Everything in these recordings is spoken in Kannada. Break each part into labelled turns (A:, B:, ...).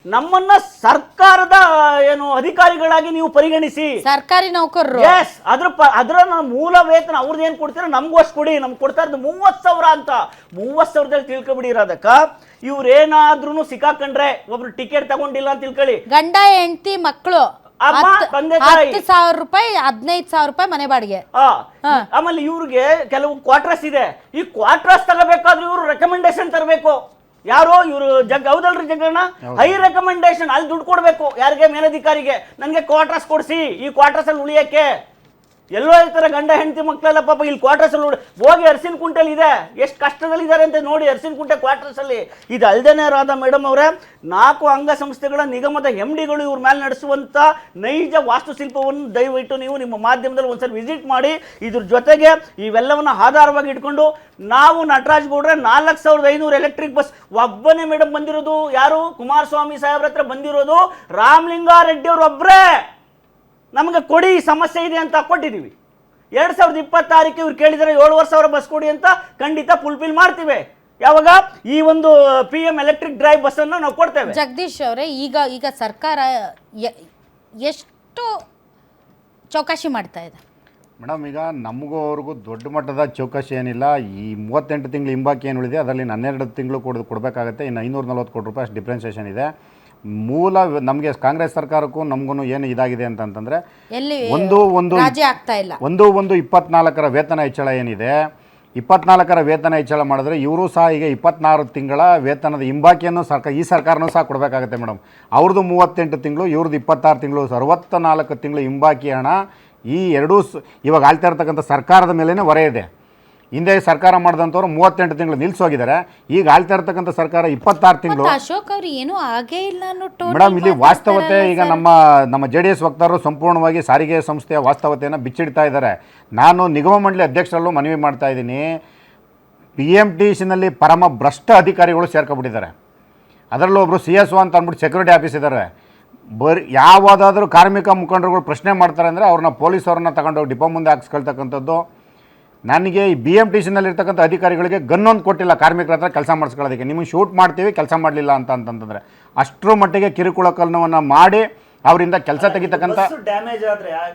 A: ನಮ್ಮನ್ನ ಸರ್ಕಾರದ ಏನು ಅಧಿಕಾರಿಗಳಾಗಿ ನೀವು ಪರಿಗಣಿಸಿ,
B: ಸರ್ಕಾರಿ ನೌಕರರು.
A: ಎಸ್, ಅದ್ರ ಮೂಲ ವೇತನ ಅವ್ರದ್ದು ಏನ್ ಕೊಡ್ತೀರ ನಮ್ಗೂ ಅಷ್ಟು ಕೊಡಿ. ನಮ್ಗೆ ಕೊಡ್ತಾ ಇರೋದು 30,000 ಅಂತ. 30,000ದಲ್ಲಿ ತಿಳ್ಕೊಬಿಡಿ ಇರೋದಕ್ಕ ಇವ್ರೇನಾದ್ರೂ ಸಿಕ್ಕಾಕೊಂಡ್ರೆ ಒಬ್ರು ಟಿಕೆಟ್ ತಗೊಂಡಿಲ್ಲ ಅಂತ ತಿಳ್ಕೊಳ್ಳಿ,
B: ಗಂಡ ಹೆಂಡತಿ ಮಕ್ಕಳು 10,000 ರೂಪಾಯಿ 15,000 ರೂಪಾಯಿ ಮನೆ ಬಾಡಿಗೆ.
A: ಆಮೇಲೆ ಇವ್ರಿಗೆ ಕೆಲವು ಕ್ವಾರ್ಟರ್ಸ್ ಇದೆ. ಈ ಕ್ವಾರ್ಟರ್ಸ್ ತಗೋಬೇಕಾದ್ರೆ ಇವ್ರು ರೆಕಮೆಂಡೇಶನ್ ತರಬೇಕು. ಯಾರೋ ಇವರು ಹೌದಲ್ರಿ ಜಗಣ್ಣ, ಹೈ ರೆಕಮೆಂಡೇಶನ್, ಅಲ್ಲಿ ದುಡ್ಡು ಕೊಡ್ಬೇಕು ಯಾರಿಗೆ, ಮೇಲಧಿಕಾರಿಗೆ. ನನಗೆ ಕ್ವಾರ್ಟರ್ಸ್ ಕೊಡಿಸಿ, ಈ ಕ್ವಾರ್ಟರ್ಸ್ ಅಲ್ಲಿ ಉಳಿಯಕ್ಕೆ. ಎಲ್ಲೋ ಇರ್ತಾರೆ ಗಂಡ ಹೆಂಡತಿ ಮಕ್ಕಳೆಲ್ಲ, ಪಾಪ ಇಲ್ಲಿ ಕ್ವಾರ್ಟರ್ಸ್ ಅಲ್ಲಿ ಹೋಗಿ ಅರ್ಸಿನ ಕುಂಟೆಲ್ ಇದೆ, ಎಷ್ಟು ಕಷ್ಟದಲ್ಲಿ ಇದ್ದಾರೆ ಅಂತ ನೋಡಿ. ಅರ್ಸಿನ ಕುಂಟೆ ಕ್ವಾರ್ಟರ್ಸ್ ಅಲ್ಲಿ ಇದು ಅಲ್ದೇನೆ ರಾಧಾ ಮೇಡಮ್ ಅವರೇ, 4 ಅಂಗಸಂಸ್ಥೆಗಳ ನಿಗಮದ MDಗಳು ಇವ್ರ ಮೇಲೆ ನಡೆಸುವಂತ ನೈಜ ವಾಸ್ತುಶಿಲ್ಪವನ್ನು ದಯವಿಟ್ಟು ನೀವು ನಿಮ್ಮ ಮಾಧ್ಯಮದಲ್ಲಿ ಒಂದ್ಸಲ ವಿಸಿಟ್ ಮಾಡಿ. ಇದ್ರ ಜೊತೆಗೆ ಇವೆಲ್ಲವನ್ನ ಆಧಾರವಾಗಿ ಇಟ್ಕೊಂಡು ನಾವು ನಟರಾಜ್ ಗೌಡ್ರೆ 4,500 ಎಲೆಕ್ಟ್ರಿಕ್ ಬಸ್ ಒಬ್ಬನೇ ಮೇಡಮ್ ಬಂದಿರೋದು. ಯಾರು? ಕುಮಾರಸ್ವಾಮಿ ಸಾಹೇಬ್ರ ಹತ್ರ ಬಂದಿರೋದು ರಾಮಲಿಂಗಾರೆಡ್ಡಿ ಅವರು ಒಬ್ಬರೇ. ನಮಗೆ ಕೊಡಿ, ಸಮಸ್ಯೆ ಇದೆ ಅಂತ ಕೊಟ್ಟಿದ್ದೀವಿ. 2026ಕ್ಕೆ ಇವ್ರು ಕೇಳಿದರೆ 7,500 ಬಸ್ ಕೊಡಿ ಅಂತ ಖಂಡಿತ ಫುಲ್ಫಿಲ್ ಮಾಡ್ತೀವಿ. ಯಾವಾಗ? ಈ ಒಂದು PM ಎಲೆಕ್ಟ್ರಿಕ್ ಡ್ರೈವ್ ಬಸ್ ಅನ್ನು ನಾವು ಕೊಡ್ತೇವೆ.
B: ಜಗದೀಶ್ ಅವರೇ, ಈಗ ಸರ್ಕಾರ ಎಷ್ಟು ಚೌಕಾಶಿ ಮಾಡ್ತಾ ಇದೆ
C: ಮೇಡಮ್? ಈಗ ನಮಗೂ ಅವ್ರಿಗೂ ದೊಡ್ಡ ಮಟ್ಟದ ಚೌಕಾಶಿ ಏನಿಲ್ಲ. ಈ 38 ತಿಂಗಳು ಹಿಂಬಾಕಿ ಏನು ಉಳಿದೆ ಅದರಲ್ಲಿ 12 ತಿಂಗಳು ಕೊಡಬೇಕಾಗುತ್ತೆ. ಇನ್ನು 540 ಕೋಟಿ ರೂಪಾಯಿ ಅಷ್ಟು ಡಿಫ್ರೆನ್ಸಿಯೇಷನ್ ಇದೆ. ಮೂಲ ನಮಗೆ ಕಾಂಗ್ರೆಸ್ ಸರ್ಕಾರಕ್ಕೂ ನಮಗೂ ಏನು ಇದಾಗಿದೆ ಅಂತಂದರೆ ಒಂದು 24ರ ವೇತನ ಹೆಚ್ಚಳ ಏನಿದೆ, 24ರ ವೇತನ ಹೆಚ್ಚಳ ಮಾಡಿದ್ರೆ ಇವರು ಸಹ ಈಗ 26 ತಿಂಗಳ ವೇತನದ ಹಿಂಬಾಕಿಯನ್ನು ಈ ಸರ್ಕಾರನೂ ಸಹ ಕೊಡಬೇಕಾಗುತ್ತೆ ಮೇಡಮ್. ಅವ್ರದ್ದು 38 ತಿಂಗಳು, ಇವ್ರದ್ದು 26 ತಿಂಗಳು, 64 ತಿಂಗಳು ಹಿಂಬಾಕಿ ಹಣ ಈ ಎರಡೂ ಇವಾಗ ಆಳ್ತಾ ಇರ್ತಕ್ಕಂಥ ಸರ್ಕಾರದ ಮೇಲೇ ಹೊರೆ ಇದೆ. ಹಿಂದೆ ಸರ್ಕಾರ ಮಾಡಿದಂಥವ್ರು 38 ತಿಂಗಳು ನಿಲ್ಲಿಸೋಗಿದ್ದಾರೆ. ಈಗ ಆಳ್ತಾ ಇರ್ತಕ್ಕಂಥ ಸರ್ಕಾರ 26 ತಿಂಗಳು.
B: ಅಶೋಕ್ ಅವರು ಏನೂ ಆಗೇ ಇಲ್ಲ
C: ಮೇಡಮ್, ಇಲ್ಲಿ ವಾಸ್ತವತೆ ಈಗ ನಮ್ಮ JDS ವಕ್ತಾರರು ಸಂಪೂರ್ಣವಾಗಿ ಸಾರಿಗೆ ಸಂಸ್ಥೆಯ ವಾಸ್ತವತೆಯನ್ನು ಬಿಚ್ಚಿಡ್ತಾ ಇದ್ದಾರೆ. ನಾನು ನಿಗಮ ಮಂಡಳಿ ಅಧ್ಯಕ್ಷರಲ್ಲೂ ಮನವಿ ಮಾಡ್ತಾ ಇದ್ದೀನಿ. PMTCನಲ್ಲಿ ಪರಮ ಭ್ರಷ್ಟ ಅಧಿಕಾರಿಗಳು ಸೇರ್ಕೊಬಿಟ್ಟಿದ್ದಾರೆ. ಅದರಲ್ಲೂ ಒಬ್ಬರು CSO ಅಂತ ಅಂದ್ಬಿಟ್ಟು ಸೆಕ್ಯೂರಿಟಿ ಆಫೀಸ್ ಇದ್ದಾರೆ. ಯಾವುದಾದ್ರೂ ಕಾರ್ಮಿಕ ಮುಖಂಡರುಗಳು ಪ್ರಶ್ನೆ ಮಾಡ್ತಾರೆ ಅಂದರೆ ಅವ್ರನ್ನ ಪೊಲೀಸವ್ರನ್ನ ತಗೊಂಡೋಗಿ ಡಿಪೋ ಮುಂದೆ ಹಾಕ್ಸ್ಕೊಳ್ತಕ್ಕಂಥದ್ದು. ನನಗೆ ಈ BMTCನಲ್ಲಿರ್ತಕ್ಕಂಥ ಅಧಿಕಾರಿಗಳಿಗೆ ಗನ್ನೊಂದು ಕೊಟ್ಟಿಲ್ಲ ಕಾರ್ಮಿಕರ ಹತ್ರ ಕೆಲಸ ಮಾಡಿಸ್ಕೊಳ್ಳೋದಕ್ಕೆ. ನಿಮಗೆ ಶೂಟ್ ಮಾಡ್ತೀವಿ, ಕೆಲಸ ಮಾಡಲಿಲ್ಲ ಅಂತಂತಂದರೆ ಅಷ್ಟರ ಮಟ್ಟಿಗೆ ಕಿರುಕುಳಕಲ್ನವನ್ನು ಮಾಡಿ ಅವರಿಂದ ಕೆಲಸ ತೆಗಿತಕ್ಕಂಥ.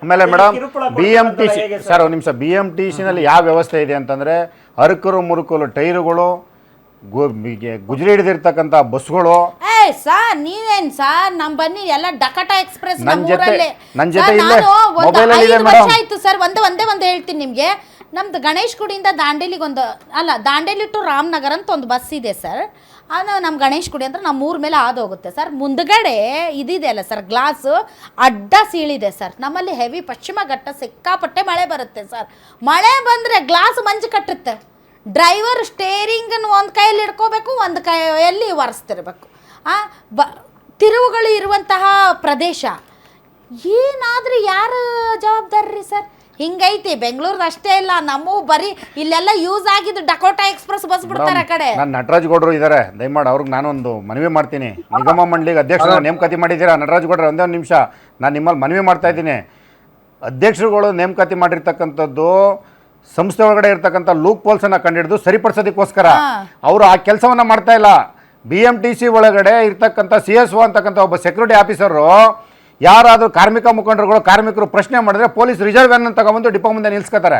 C: ಆಮೇಲೆ ಮೇಡಮ್, BMTC ಸರ್ ಒಂದು ನಿಮಿಷ, BMTCನಲ್ಲಿ ಯಾವ ವ್ಯವಸ್ಥೆ ಇದೆ ಅಂತಂದರೆ ಅರಕರು ಮುರುಕಲು ಟೈರುಗಳು, ಗುಜರಿ ಹಿಡಿದಿರ್ತಕ್ಕಂಥ ಬಸ್ಗಳು.
B: ಸರ್ ನೀವೇನ್ ಸರ್ ನಮ್ ಬನ್ನಿ ಎಲ್ಲ ಡಕಾಟಾ ಎಕ್ಸ್ಪ್ರೆಸ್
C: ನನ್ನ ಜೊತೆ
B: ಆಯ್ತು ಸರ್. ಒಂದೇ ಹೇಳ್ತೀನಿ ನಿಮ್ಗೆ. ನಮ್ದು ಗಣೇಶ್ ಗುಡಿಯಿಂದ ದಾಂಡೇಲಿ ಟು ರಾಮನಗರ ಅಂತ ಒಂದು ಬಸ್ ಇದೆ ಸರ್. ಅದು ನಮ್ಮ ಗಣೇಶ್ ಗುಡಿ ಅಂತ ನಮ್ಮ ಊರ ಮೇಲೆ ಹೋಗುತ್ತೆ ಸರ್. ಮುಂದ್ಗಡೆ ಇದಿದೆ ಅಲ್ಲ ಸರ್, ಗ್ಲಾಸ್ ಅಡ್ಡ ಸೀಳಿದೆ ಸರ್. ನಮ್ಮಲ್ಲಿ ಹೆವಿ ಪಶ್ಚಿಮ ಘಟ್ಟ, ಸಿಕ್ಕಾಪಟ್ಟೆ ಮಳೆ ಬರುತ್ತೆ ಸರ್. ಮಳೆ ಬಂದರೆ ಗ್ಲಾಸ್ ಮಂಜು ಕಟ್ಟುತ್ತೆ. ಡ್ರೈವರ್ ಸ್ಟೇರಿಂಗನ್ನು ಒಂದು ಕೈಯಲ್ಲಿ ಹಿಡ್ಕೋಬೇಕು, ಒಂದು ಕೈಯಲ್ಲಿ ಒರೆಸ್ತಿರ್ಬೇಕು. ತಿರುವುಗಳು ಇರುವಂತಹ ಪ್ರದೇಶ. ಏನಾದರೂ ಯಾರು ಜವಾಬ್ದಾರಿ ಸರ್? ಹಿಂಗೈತಿ ಬೆಂಗಳೂರ್ದು ಅಷ್ಟೇ ಇಲ್ಲ, ನಮ್ಮೂ ಬರೀ ಇಲ್ಲೆಲ್ಲ ಯೂಸ್ ಆಗಿದ್ದು ಡಕೋಟಾ ಎಕ್ಸ್ಪ್ರೆಸ್ ಬಸ್ ಬಿಡ್ತಾರೆ ಆ ಕಡೆ.
C: ನಾನು ನಟರಾಜ್ ಗೌಡರು ಇದ್ದಾರೆ, ದಯಮಾಡಿ ಅವ್ರಿಗೆ ನಾನೊಂದು ಮನವಿ ಮಾಡ್ತೀನಿ. ನಿಗಮ ಮಂಡಳಿಗೆ ಅಧ್ಯಕ್ಷರ ನೇಮಕಾತಿ ಮಾಡಿದ್ದೀರಾ ನಟರಾಜ್ ಗೌಡ್ರು, ಒಂದೇ ಒಂದು ನಿಮಿಷ ನಾನು ನಿಮ್ಮಲ್ಲಿ ಮನವಿ ಮಾಡ್ತಾ ಇದ್ದೀನಿ. ಅಧ್ಯಕ್ಷರುಗಳು ನೇಮಕಾತಿ ಮಾಡಿರ್ತಕ್ಕಂಥದ್ದು ಸಂಸ್ಥೆ ಒಳಗಡೆ ಇರ್ತಕ್ಕಂಥ ಲೂಪ್ ಪೋಲ್ಸನ್ನು ಕಂಡುಹಿಡಿದು ಸರಿಪಡಿಸೋದಕ್ಕೋಸ್ಕರ ಅವರು ಆ ಕೆಲಸವನ್ನು ಮಾಡ್ತಾ ಇಲ್ಲ. BMTC ಒಳಗಡೆ ಇರ್ತಕ್ಕಂಥ CSO ಅಂತಕ್ಕಂಥ ಒಬ್ಬ ಸೆಕ್ಯೂರಿಟಿ ಆಫೀಸರು ಯಾರಾದರೂ ಕಾರ್ಮಿಕ ಮುಖಂಡರುಗಳು ಕಾರ್ಮಿಕರು ಪ್ರಶ್ನೆ ಮಾಡಿದ್ರೆ ಪೊಲೀಸ್ ರಿಸರ್ವ್ ವ್ಯಾನ್ ತಗೊಂಬಂದು ಡಿಪೋ ಮುಂದೆ ನಿಲ್ಸ್ಕೊತಾರೆ.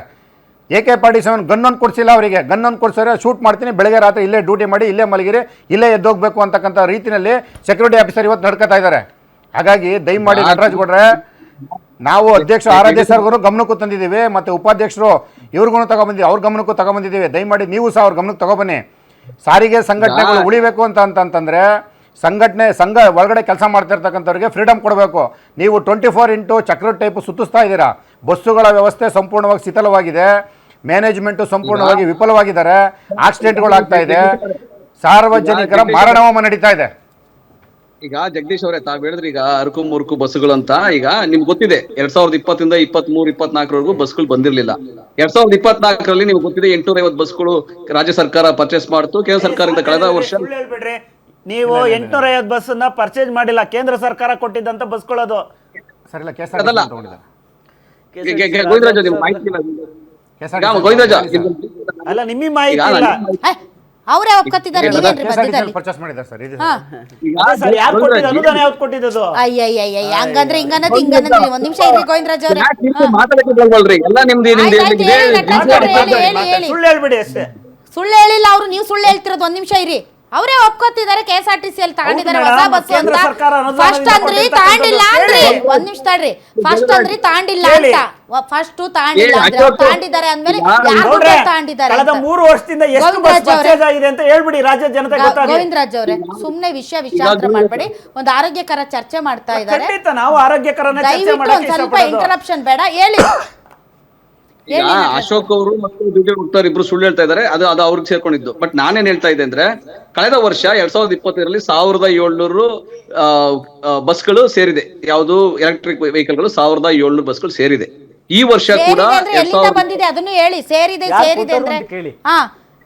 C: AK-47 ಗನ್ನೊಂದು ಕೊಡಿಸಿಲ್ಲ ಅವರಿಗೆ. ಗನ್ನೊಂದು ಕೊಡಿಸಿದ್ರೆ ಶೂಟ್ ಮಾಡ್ತೀನಿ, ಬೆಳಗ್ಗೆ ರಾತ್ರಿ ಇಲ್ಲೇ ಡ್ಯೂಟಿ ಮಾಡಿ, ಇಲ್ಲೇ ಮಲಗಿರಿ, ಇಲ್ಲೇ ಎದ್ದೋಗ್ಬೇಕು ಅಂತಕ್ಕಂಥ ರೀತಿಯಲ್ಲಿ ಸೆಕ್ಯೂರಿಟಿ ಆಫೀಸರ್ ಇವತ್ತು ನಡ್ಕೊತಾ ಇದ್ದಾರೆ. ಹಾಗಾಗಿ ದಯಮಾಡಿ ನಟರಾಜ್ ಗೌಡ್ರೆ, ನಾವು ಅಧ್ಯಕ್ಷ ಆರಾಧ್ಯ ಸರ್ಗೂ ಗಮನಕ್ಕೂ ತಂದಿದ್ದೀವಿ, ಮತ್ತು ಉಪಾಧ್ಯಕ್ಷರು ಇವ್ರಿಗೂ ತಗೊಬಂದಿದ್ದೀವಿ, ಅವ್ರ ಗಮನಕ್ಕೂ ತಗೊಬಂದಿದ್ದೀವಿ. ದಯಮಾಡಿ ನೀವು ಸಹ ಅವ್ರ ಗಮನಕ್ಕೆ ತಗೊಬನ್ನಿ. ಸಾರಿಗೆ ಸಂಘಟನೆಗಳು ಉಳಿಬೇಕು ಅಂತಂತಂದರೆ ಸಂಘ ಒಳಗಡೆ ಕೆಲಸ ಮಾಡ್ತಿರ್ತಕ್ಕಂಥವ್ರಿಗೆ ಫ್ರೀಡಮ್ ಕೊಡಬೇಕು. ನೀವು 24x ಚಕ್ರ ಟೈಪ್ ಸುತ್ತಿಸ್ತಾ ಇದ್ದೀರಾ. ಬಸ್ಸುಗಳ ವ್ಯವಸ್ಥೆ ಸಂಪೂರ್ಣವಾಗಿ ಶಿಥಿಲವಾಗಿದೆ, ಮ್ಯಾನೇಜ್ಮೆಂಟು ಸಂಪೂರ್ಣವಾಗಿ ವಿಫಲವಾಗಿದ್ದಾರೆ, ಆಕ್ಸಿಡೆಂಟ್ಗಳು ಆಗ್ತಾ ಇದೆ, ಸಾರ್ವಜನಿಕರ ಮಾರಣಹೋಮ ನಡೀತಾ ಇದೆ.
D: ಈಗ ಜಗದೀಶ್ ಅವರೇ, ತಾವ್ ಹೇಳಿದ್ರಿ ಈಗ ಅರಕು ಮುರುಕು ಬಸ್ಸುಗಳು ಅಂತ. ಈಗ ನಿಮ್ಗೆ ಗೊತ್ತಿದೆ 2020 ಇಂದ 23-24 ಬಸ್ಗಳು ಬಂದಿರ್ಲಿಲ್ಲ. 2024ರಲ್ಲಿ ನಿಮ್ಗೆ ಗೊತ್ತಿದೆ 850 ಬಸ್ಗಳು ರಾಜ್ಯ ಸರ್ಕಾರ ಪರ್ಚೇಸ್ ಮಾಡ್ತು. ಕೇಂದ್ರ ಸರ್ಕಾರದಿಂದ ಕಳೆದ ವರ್ಷ
A: ನೀವು 850 ಬಸ್ ಅನ್ನ ಪರ್ಚೇಸ್ ಮಾಡಿಲ್ಲ, ಕೇಂದ್ರ ಸರ್ಕಾರ ಕೊಟ್ಟಿದ್ದಂತ ಬಸ್ಗಳದು.
D: ಗೋವಿಂದರಾಜ ನಿಮ್ಗೆ ಮಾಹಿತಿ ಇಲ್ಲ.
A: ಅಲ್ಲ, ನಿಮಗೆ ಮಾಹಿತಿ ಇಲ್ಲ.
B: ಅವರೇ ಒಪ್ಕೊತಿದ್ದಾರೆ, ನೀವೇನ್ರಿ ಮಧ್ಯದಲ್ಲಿ?
C: ಪರ್ಚೇಸ್ ಮಾಡಿದ್ದಾರೆ ಸರ್ ಇದು.
B: ಹಾ
A: ಸರ್ ಯಾರು ಕೊಟ್ಟಿದ್ದು ಅನುದಾನ ಯಾವ್ದು ಕೊಟ್ಟಿದ್ದು?
B: ಅಯ್ಯಯ್ಯಯ್ಯ ಹಂಗಂದ್ರೆ ಹಿಂಗನ್ನೋದು ಹಿಂಗನ್ನೋದು. ಒಂದ್ ನಿಮಿಷ ಇರ್ರಿ ಗೋವಿಂದರಾಜ್ ಅವ್ರೆ.
D: ಮಾತಾಡಕ್ಕೆ ಎಲ್ಲ ನಿಮ್ದು
B: ಹೇಳಿ
A: ಸುಳ್ಳು ಹೇಳ್ಬಿಡಿ ಅಷ್ಟೇ.
B: ಸುಳ್ಳು ಹೇಳಿಲ್ಲ ಅವರು, ನೀವು ಸುಳ್ಳು ಹೇಳ್ತಿರೋದು. ಒಂದ್ ನಿಮಿಷ ಇರಿ, ಅವರೇ ಒಪ್ಕೋತಿದ್ದಾರೆ KSRTC ಅಲ್ಲಿ ತಗೊಂಡಿದ್ದಾರೆ ಹೊಸ ಬಸ್
A: ಕೇಂದ್ರ
B: ಅಂತ.
A: ಸರ್ಕಾರ ಅನುದಾನ
B: ಫಸ್ಟ್ ಅಂದ್ರಿ ತಗೊಂಡಿಲ್ಲ ಅಂದ್ರಿ, ಒಂದ್ ನಿಮಿಷ ತಡ್ರಿ. ಫಸ್ಟ್ ಅಂದ್ರಿ ತಗೊಂಡಿಲ್ಲ ಅಂತ, ಫಸ್ಟ್ ತಗೊಂಡಿಲ್ಲ ಅಂದ್ರೆ ಅವ್ರು ತಗೊಂಡಿದ್ದಾರೆ ಅಂದ್ಮೇಲೆ ಯಾರು ತಗೊಂಡಿದ್ದಾರೆ?
A: ಕಳೆದ 3 ವರ್ಷದಿಂದ ಎಷ್ಟು ಬಸ್ ಪರ್ಚೇಸ್ ಆಗಿದೆ ಅಂತ ಹೇಳ್ಬಿಡಿ, ರಾಜ್ಯದ ಜನತೆ ಗೊತ್ತಾಗಲಿ.
B: ಗೋವಿಂದರಾಜ್ ಅವರೇ, ಸುಮ್ನೆ ವಿಷಯಾಂತರ ಮಾಡ್ಬೇಡಿ, ಒಂದು ಆರೋಗ್ಯಕರ ಚರ್ಚೆ ಮಾಡ್ತಾ ಇದ್ದಾರೆ.
A: ಖಂಡಿತ ನಾವು ಆರೋಗ್ಯಕರನ ಚರ್ಚೆ
B: ದಯವಿಟ್ಟು
A: ಮಾಡಕ್ಕೆ
B: ಒಂದ್ ಸ್ವಲ್ಪ
A: ಇಷ್ಟಪಡೋದು.
B: ಇಂಟರಪ್ಷನ್ ಬೇಡ, ಹೇಳಿ.
D: ಈಗ ಅಶೋಕ್ ಅವರು ಮತ್ತು ಬಿಜೆಪಿ ಮುಕ್ತಾರ್ ಇಬ್ರು ಸುಳ್ಳು ಹೇಳ್ತಾ ಇದಾರೆ, ಅದು ಅವ್ರಿಗೆ ಸೇರ್ಕೊಂಡಿದ್ದು. ಬಟ್ ನಾನೇನ್ ಹೇಳ್ತಾ ಇದ್ದೆ ಅಂದ್ರೆ, ಕಳೆದ ವರ್ಷ 2020ರಲ್ಲಿ 1700 ಬಸ್ಗಳು ಸೇರಿದೆ. ಯಾವುದು ಎಲೆಕ್ಟ್ರಿಕ್ ವೆಹಿಕಲ್ಗಳು 1700 ಬಸ್ಗಳು ಸೇರಿದೆ. ಈ ವರ್ಷ ಕೂಡ
B: ಎಲ್ಲಿಂದ ಬಂದಿದೆ ಅದನ್ನು ಹೇಳಿ. ಸೇರಿದೆ ಸೇರಿದೆ ಅಂದ್ರೆ
A: ಕೇಳಿ.
B: ಹಾ,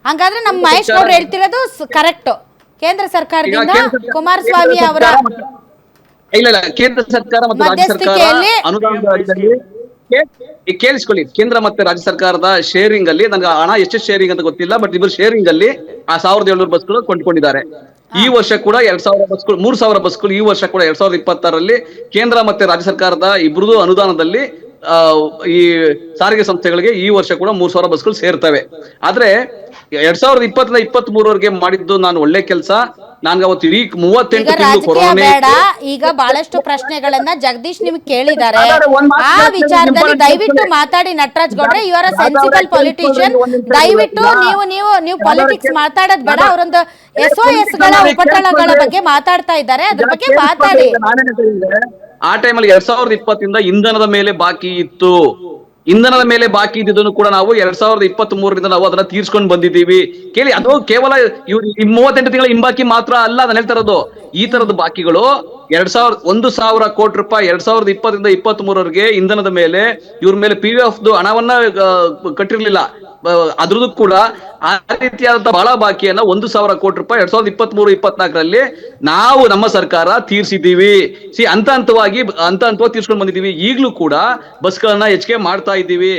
B: ಹಂಗಾದ್ರೆ ನಮ್ಮ ಮಹೇಶ್ ಗೌಡ್ರು ಹೇಳ್ತಿರೋದು ಕರೆಕ್ಟ್. ಕೇಂದ್ರ ಸರ್ಕಾರದಿಂದ ಕುಮಾರಸ್ವಾಮಿ ಅವರ
D: ಇಲ್ಲ ಕೇಂದ್ರ ಸರ್ಕಾರ ಮತ್ತು ರಾಜ್ಯ ಸರ್ಕಾರ ಅನುದಾನದಲ್ಲಿ ಕೇಳಿಸ್ಕೊಳ್ಳಿ. ಕೇಂದ್ರ ಮತ್ತೆ ರಾಜ್ಯ ಸರ್ಕಾರದ ಶೇರಿಂಗ್ ಅಲ್ಲಿ, ನನಗೆ ಹಣ ಎಷ್ಟು ಶೇರಿಂಗ್ ಅಂತ ಗೊತ್ತಿಲ್ಲ, ಬಟ್ ಇಬ್ಬರು ಶೇರಿಂಗ್ ಅಲ್ಲಿ ಆ 1700 ಬಸ್ಗಳು ಕೊಂಡ್ಕೊಂಡಿದ್ದಾರೆ. ಈ ವರ್ಷ ಕೂಡ 2000 ಬಸ್ಗಳು, 3000 ಬಸ್ಗಳು ಈ ವರ್ಷ ಕೂಡ 2026ರಲ್ಲಿ ಕೇಂದ್ರ ಮತ್ತೆ ರಾಜ್ಯ ಸರ್ಕಾರದ ಇಬ್ಬರದು ಅನುದಾನದಲ್ಲಿ ಈ ಸಾರಿಗೆ ಸಂಸ್ಥೆಗಳಿಗೆ ಈ ವರ್ಷ ಕೂಡ 3000 ಬಸ್ಗಳು ಸೇರ್ತವೆ. ಆದ್ರೆ 2020ರಿಂದ 23ವರೆಗೆ ಮಾಡಿದ್ದು ನಾನು ಒಳ್ಳೆ ಕೆಲಸ. ನನ್ಗೆ ಅವತ್ತು ಇಡೀ 38 ತಿಂಗಳು ಕೊರೋನಾ
B: ಬೇಡ. ಈಗ ಬಹಳಷ್ಟು ಪ್ರಶ್ನೆಗಳನ್ನ ಜಗದೀಶ್ ನಿಮ್ಗೆ ಕೇಳಿದ್ದಾರೆ. ಆ ವಿಚಾರದಲ್ಲಿ ದಯವಿಟ್ಟು ಮಾತಾಡಿ ನಟರಾಜ್ ಗೌಡ್ರೆ. You are a sensible politician. ದಯವಿಟ್ಟು ನೀವು ಪಾಲಿಟಿಕ್ಸ್ ಮಾತಾಡೋದ್ ಬೇಡ. ಅವರೊಂದು SOS ಗಳ ಉಪಟಳಗಳ ಬಗ್ಗೆ ಮಾತಾಡ್ತಾ ಇದ್ದಾರೆ, ಅದ್ರ ಬಗ್ಗೆ ಮಾತಾಡಿ.
D: ಆ ಟೈಮಲ್ಲಿ 2020ರಿಂದ ಇಂಧನದ ಮೇಲೆ ಬಾಕಿ ಇತ್ತು. ಇಂಧನದ ಮೇಲೆ ಬಾಕಿ ಇದ್ದಿದ್ದನ್ನು ಕೂಡ ನಾವು 2023ರಿಂದ ನಾವು ಅದನ್ನ ತೀರ್ಸ್ಕೊಂಡು ಬಂದಿದ್ದೀವಿ. ಕೇಳಿ, ಅದು ಕೇವಲ 38 ತಿಂಗಳ ಹಿಂಬಾಕಿ ಮಾತ್ರ ಅಲ್ಲ ನಾನು ಹೇಳ್ತಾ ಇರೋದು. ಈ ತರದ ಬಾಕಿಗಳು 1,000 ಕೋಟಿ ರೂಪಾಯಿ 2020ರಿಂದ 23ವರೆಗೆ ಇಂಧನದ ಮೇಲೆ ಇವ್ರ ಮೇಲೆ PF ಹಣವನ್ನ ಕಟ್ಟಿರ್ಲಿಲ್ಲ. ಅದ್ರದ್ದು ಕೂಡ ಆ ರೀತಿಯಾದಂತಹ ಬಹಳ ಬಾಕಿಯನ್ನ 1,000 ಕೋಟಿ ರೂಪಾಯಿ 2023-24ರಲ್ಲಿ ನಾವು ನಮ್ಮ ಸರ್ಕಾರ ತೀರ್ಸಿದ್ದೀವಿ. ಹಂತ ಹಂತವಾಗಿ ತೀರ್ಸ್ಕೊಂಡು ಬಂದಿದ್ದೀವಿ. ಈಗಲೂ ಕೂಡ ಬಸ್ಗಳನ್ನ ಹೆಚ್ಚಿಗೆ ಮಾಡ್ತಾ ಇದ್ದೀವಿ.